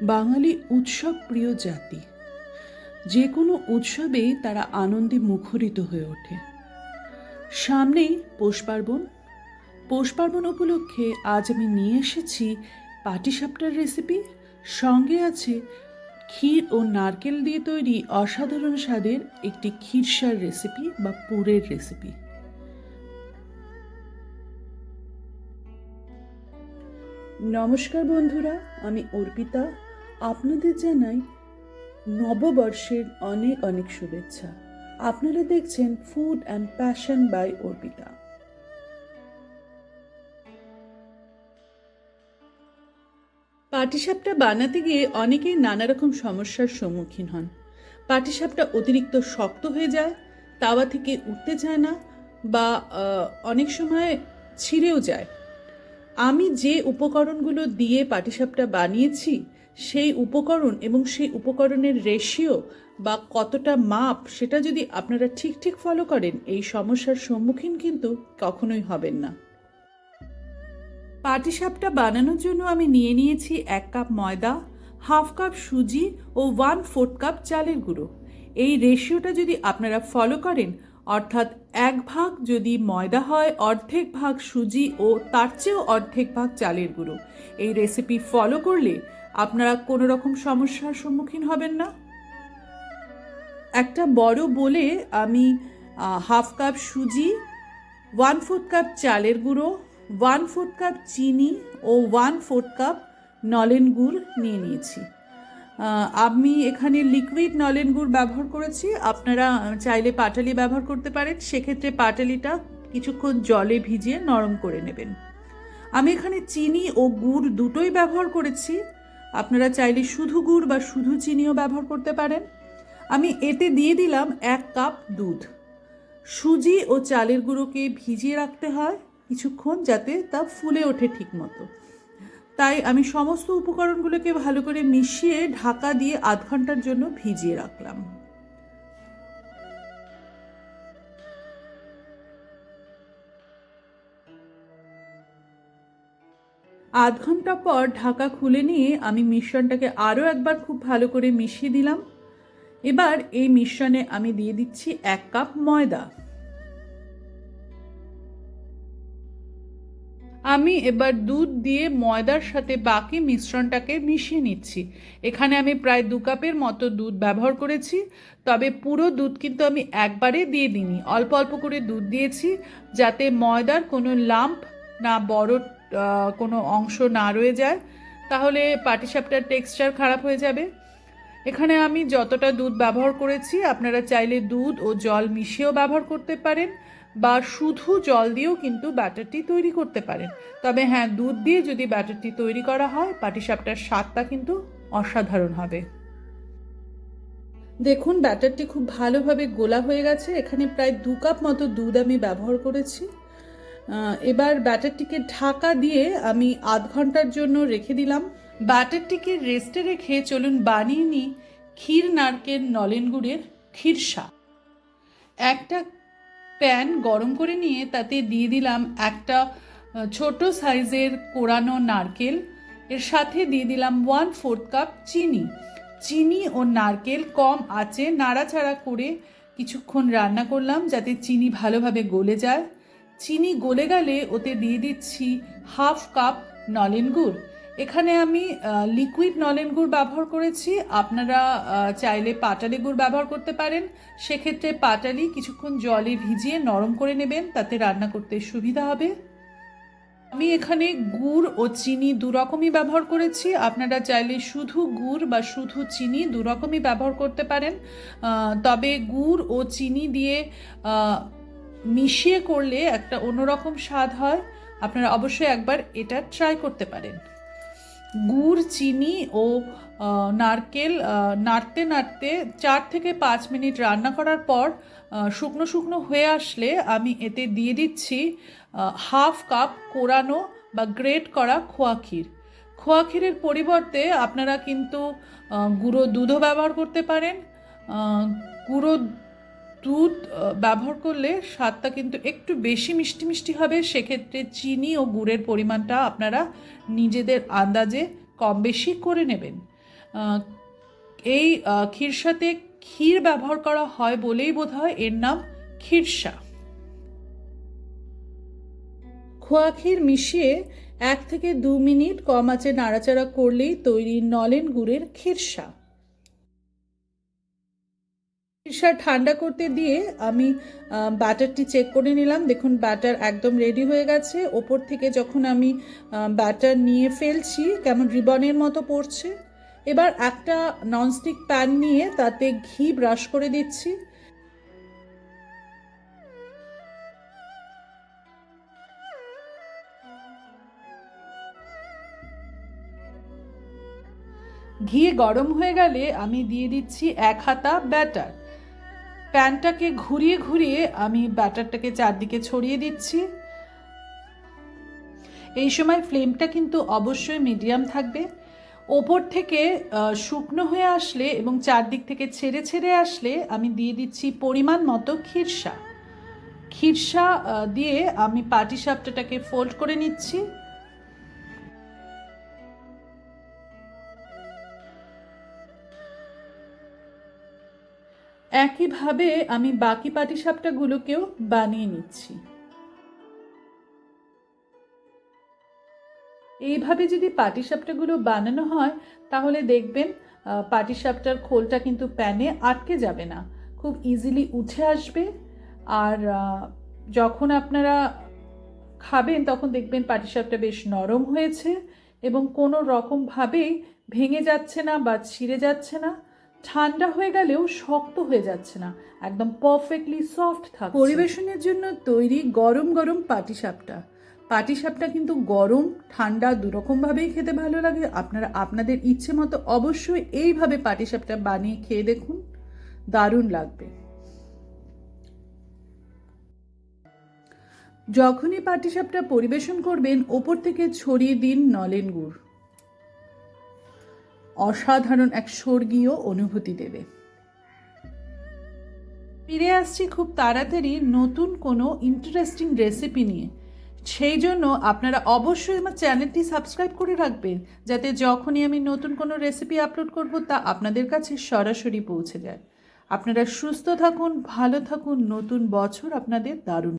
বাঙালি উৎসব প্রিয় জাতি। যে কোনো উৎসবেই তারা আনন্দে মুখরিত হয়ে ওঠে। সামনেই পৌষ পার্বণ উপলক্ষে আজ আমি নিয়ে এসেছি পাটিসাপটার রেসিপি। সঙ্গে আছে ক্ষীর ও নারকেল দিয়ে তৈরি অসাধারণ স্বাদের একটি ক্ষীরসার রেসিপি বা পুরের রেসিপি। নমস্কার বন্ধুরা, আমি অর্পিতা। আপনাদের জানাই নববর্ষের অনেক অনেক শুভেচ্ছা। আপনারা দেখছেন food and passion by Arpita. পাটিসাপটা বানাতে গিয়ে অনেকেই নানা রকম সমস্যার সম্মুখীন হন। পাটিসাপটা অতিরিক্ত শক্ত হয়ে যায়, তাওয়া থেকে উঠতে চায় না, বা অনেক সময় ছিঁড়েও যায়। আমি যে উপকরণগুলো দিয়ে পাটিসাপটা বানিয়েছি, সেই উপকরণ এবং সেই উপকরণের রেশিও বা কতটা মাপ, সেটা যদি আপনারা ঠিক ফলো করেন, এই সমস্যার সম্মুখীন কিন্তু কখনোই হবেন না। পাটিসাপটা বানানোর জন্য আমি নিয়ে নিয়েছি 1 কাপ ময়দা, 1/2 কাপ সুজি ও 1/4 কাপ চালের গুঁড়ো। এই রেশিওটা যদি আপনারা ফলো করেন, অর্থাৎ 1 ভাগ যদি ময়দা হয়, অর্ধেক ভাগ সুজি ও তার চেয়েও অর্ধেক ভাগ চালের গুঁড়ো, এই রেসিপি ফলো করলে আপনারা কোনো রকম সমস্যার সম্মুখীন হবেন না। একটা বড় বোলে আমি 1/2 কাপ সুজি, 1/4 কাপ চালের গুঁড়ো, 1/4 কাপ চিনি ও 1/4 কাপ নলেন গুড় নিয়ে নিয়েছি। আমি এখানে লিকুইড নলেন গুড় ব্যবহার করেছি। আপনারা চাইলে পাটালি ব্যবহার করতে পারেন। সেক্ষেত্রে পাটালিটা কিছুক্ষণ জলে ভিজিয়ে নরম করে নেবেন। আমি এখানে চিনি ও গুড় দুটোই ব্যবহার করেছি। আপনারা চাইলে শুধু গুড় বা শুধু চিনিও ব্যবহার করতে পারেন। আমি এতে দিয়ে দিলাম 1 কাপ দুধ। সুজি ও চালের গুঁড়োকে ভিজিয়ে রাখতে হয় কিছুক্ষণ, যাতে তা ফুলে ওঠে ঠিক মতো। তাই আমি সমস্ত উপকরণগুলোকে ভালো করে মিশিয়ে ঢাকা দিয়ে আধ ঘন্টার জন্য ভিজিয়ে রাখলাম। আধ ঘন্টা পর ঢাকা খুলে নিয়ে আমি মিশ্রণটাকে আরও একবার খুব ভালো করে মিশিয়ে দিলাম। এবার এই মিশ্রণে আমি দিয়ে দিচ্ছি 1 কাপ ময়দা। আমি এবার দুধ দিয়ে ময়দার সাথে বাকি মিশ্রণটাকে মিশিয়ে নিচ্ছি। এখানে আমি প্রায় 2 কাপের মতো দুধ ব্যবহার করেছি। তবে পুরো দুধ কিন্তু আমি একবারে দিয়ে দিইনি, অল্প অল্প করে দুধ দিয়েছি, যাতে ময়দার কোনো লাম্প না, বড় কোনো অংশ না রয়ে যায়, তাহলে পাটিসাপটার টেক্সচার খারাপ হয়ে যাবে। এখানে আমি যতটা দুধ ব্যবহার করেছি, আপনারা চাইলে দুধ ও জল মিশিয়েও ব্যবহার করতে পারেন, বা শুধু জল দিয়েও কিন্তু ব্যাটারটি তৈরি করতে পারেন। তবে হ্যাঁ, দুধ দিয়ে যদি ব্যাটারটি তৈরি করা হয়, পাটিসাপটার স্বাদটা কিন্তু অসাধারণ হবে। দেখুন, ব্যাটারটি খুব ভালোভাবে গোলা হয়ে গেছে। এখানে প্রায় 2 কাপ মতো দুধ আমি ব্যবহার করেছি। এবার ব্যাটারটিকে ঢাকা দিয়ে আমি আধ ঘন্টার জন্য রেখে দিলাম। ব্যাটারটিকে রেস্টে রেখে চলুন বানিয়ে নিই ক্ষীর নারকেল নলেন গুড়ের ক্ষীরসা। একটা প্যান গরম করে নিয়ে তাতে দিয়ে দিলাম একটা ছোট সাইজের কোরানো নারকেল। এর সাথে দিয়ে দিলাম 1/4 কাপ চিনি। চিনি ও নারকেল কম আঁচে নাড়াচাড়া করে কিছুক্ষণ রান্না করলাম, যাতে চিনি ভালোভাবে গলে যায়। চিনি গলে গেলে ওতে দিয়ে দিচ্ছি 1/2 কাপ নলেন গুড়। এখানে আমি লিকুইড নলেন গুড় ব্যবহার করেছি। আপনারা চাইলে পাটালি গুড় ব্যবহার করতে পারেন। সেক্ষেত্রে পাটালি কিছুক্ষণ জলে ভিজিয়ে নরম করে নেবেন, তাতে রান্না করতে সুবিধা হবে। আমি এখানে গুড় ও চিনি দু রকমই ব্যবহার করেছি। আপনারা চাইলে শুধু গুড় বা শুধু চিনি দু রকমই ব্যবহার করতে পারেন। তবে গুড় ও চিনি দিয়ে মিশিয়ে করলে একটা অন্যরকম স্বাদ হয়। আপনারা অবশ্যই একবার এটা ট্রাই করতে পারেন। গুড়, চিনি ও নারকেল নাড়তে নাড়তে 4 থেকে 5 মিনিট রান্না করার পর শুকনো শুকনো হয়ে আসলে আমি এতে দিয়ে দিচ্ছি 1/2 কাপ কোরানো বা গ্রেট করা খোয়া ক্ষীর। খোয়া ক্ষীরের পরিবর্তে আপনারা কিন্তু গুঁড়ো দুধও ব্যবহার করতে পারেন। গুঁড়ো দুধ ব্যবহার করলে স্বাদটা কিন্তু একটু বেশি মিষ্টি মিষ্টি হবে। সেক্ষেত্রে চিনি ও গুড়ের পরিমাণটা আপনারা নিজেদের আন্দাজে কম বেশি করে নেবেন। এই খিরসাতে ক্ষীর ব্যবহার করা হয় বলেই বোধহয় এর নাম খিরসা। খোয়া ক্ষীর মিশিয়ে 1 থেকে 2 মিনিট কম আঁচে নাড়াচাড়া করলেই তৈরি নলেন গুড়ের খিরসা। খিরসা ঠান্ডা করতে দিয়ে আমি ব্যাটারটি চেক করে নিলাম। দেখুন ব্যাটার একদম রেডি হয়ে গেছে। ওপর থেকে যখন আমি ব্যাটার নিয়ে ফেলছি কেমন রিবনের মতো পড়ছে। এবার একটা ননস্টিক প্যান নিয়ে তাতে ঘি ব্রাশ করে দিচ্ছি। ঘি গরম হয়ে গেলে আমি দিয়ে দিচ্ছি 1 হাতা ব্যাটার। প্যানটাকে ঘুরিয়ে ঘুরিয়ে আমি ব্যাটারটাকে চারদিকে ছড়িয়ে দিচ্ছি। এই সময় ফ্লেমটা কিন্তু অবশ্যই মিডিয়াম থাকবে। ওপর থেকে শুকনো হয়ে আসলে এবং চারদিক থেকে ছেড়ে ছেড়ে আসলে আমি দিয়ে দিচ্ছি পরিমাণ মতো খিরসা। খিরসা দিয়ে আমি পাটিসাপটাটাকে ফোল্ড করে নিচ্ছি। একইভাবে আমি বাকি পাটিসাপটাগুলোকেও বানিয়ে নিচ্ছি। এইভাবে যদি পাটিসাপটাগুলো বানানো হয় তাহলে দেখবেন পাটিসাপটার খোলটা কিন্তু প্যানে আটকে যাবে না, খুব ইজিলি উঠে আসবে। আর যখন আপনারা খাবেন তখন দেখবেন পাটিসাপটা বেশ নরম হয়েছে এবং কোনো রকমভাবেই ভেঙে যাচ্ছে না বা ছিঁড়ে যাচ্ছে না। ঠান্ডা হয়ে গেলেও শক্ত হয়ে যাচ্ছে না, একদম পারফেক্টলি সফট থাকছে। পরিবেশনের জন্য তৈরি গরম গরম পাটিসাপটা। পাটিসাপটা কিন্তু গরম ঠান্ডা দুরকমভাবেই খেতে ভালো লাগে। আপনারা আপনাদের ইচ্ছে মতো অবশ্যই এইভাবে পাটিসাপটা বানিয়ে খেয়ে দেখুন, দারুণ লাগবে। যখনই পাটিসাপটা পরিবেশন করবেন ওপর থেকে ছড়িয়ে দিন নলেন গুড়। অসাধারণ এক স্বর্গীয় অনুভূতি দেবে। ফিরে আসছি খুব তাড়াতাড়ি নতুন কোনো ইন্টারেস্টিং রেসিপি নিয়ে। সেই জন্য আপনারা অবশ্যই আমার চ্যানেলটি সাবস্ক্রাইব করে রাখবেন, যাতে যখনই আমি নতুন কোনো রেসিপি আপলোড করব তা আপনাদের কাছে সরাসরি পৌঁছে যায়। আপনারা সুস্থ থাকুন, ভালো থাকুন, নতুন বছর আপনাদের দারুণ